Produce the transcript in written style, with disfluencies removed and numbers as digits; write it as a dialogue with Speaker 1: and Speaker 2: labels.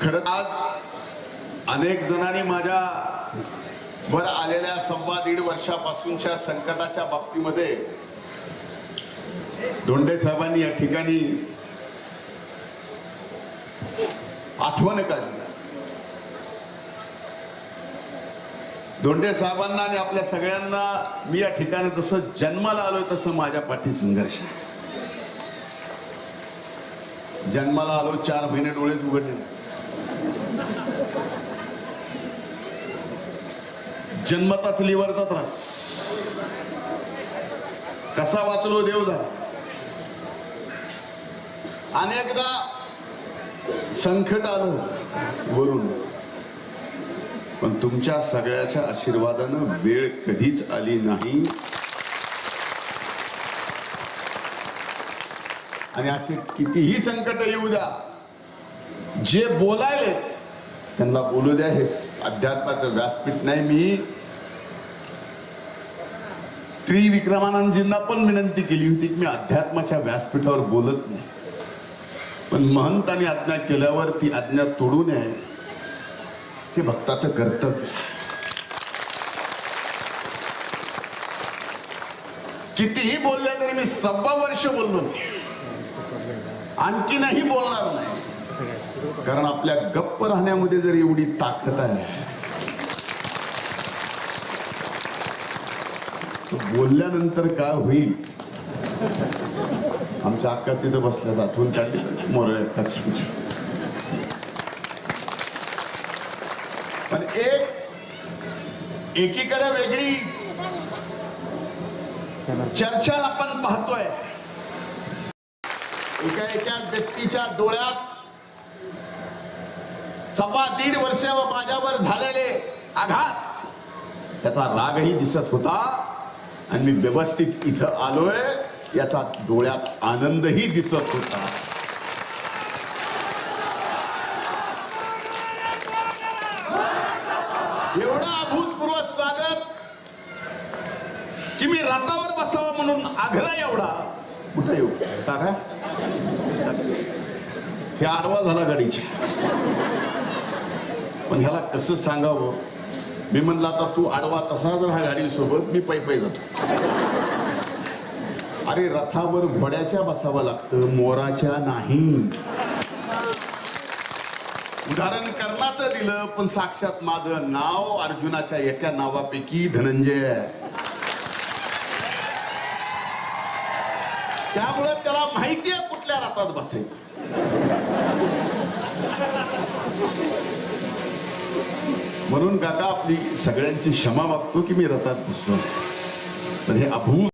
Speaker 1: खरं आज अनेक जणांनी माझ्या वर आलेल्या 1.5-1.5 वर्षापासूनच्या संकटाच्या बाबतीमध्ये धोंडे साहेबांनी या ठिकाणी आठवण काढली. धोंडे साहेबांना आणि आपल्या सगळ्यांना मी या ठिकाणी जसं जन्माला आलोय तसं माझ्या पाठी संघर्ष आहे. जन्माला आलो 4 महिने डोळेच उघडले. जन्मताच लिव्हरचा त्रास कसा वाचलो देव जा. अनेकदा संकट आलं वरून, पण तुमच्या सगळ्याच्या आशीर्वादानं वेळ कधीच आली नाही. आणि असे कितीही संकट येऊ द्या, जे बोलायले त्यांना बोलू द्या. हे अध्यात्माचं व्यासपीठ नाही. मी त्रिविक्रमानंदजींना पण विनंती केली होती की मी अध्यात्माच्या व्यासपीठावर बोलत नाही, पण महंतांनी आज्ञा केल्यावर ती आज्ञा तोडू नये हे भक्ताचं कर्तव्य. कितीही बोलले तरी मी 1.25 वर्ष बोललो नाही, आणखी नाही बोलणार नाही. कारण आपल्या गप्प राहण्यामध्ये जर एवढी ताकद आहे, बोलल्यानंतर काय होईल. आमच्या अक्का तिथं बसल्यात, आठवण काढली मोरळ्या अक्काची. पण एकीकडे वेगळी चर्चा आपण पाहतोय. एका व्यक्तीच्या डोळ्यात 1.25 वर्ष माझ्यावर झालेले आघात, त्याचा रागही दिसत होता. आणि मी व्यवस्थित इथं आलोय याचा डोळ्यात आनंदही दिसत होता. एवढं अभूतपूर्व स्वागत की मी रथावर बसावं म्हणून आग्रह एवढा. कुठं येऊ का हे आडवा झाला गाडीच्या. पण ह्याला कसं सांगावं. मी म्हणलं आता तू आडवा तसा जर हा गाडी सोबत मी पै जातो. अरे रथावर घोड्याच्या बसावं लागतं, मोराच्या नाही. उदाहरण कर्णाचं दिलं, पण साक्षात माझं नाव अर्जुनाच्या एका नावापैकी धनंजय आहे. त्यामुळे त्याला माहिती आहे कुठल्या रथात बसायचं. म्हणून काका आपली सगळ्यांची क्षमा मागतो की मी रथात बसतो. पण हे अभूत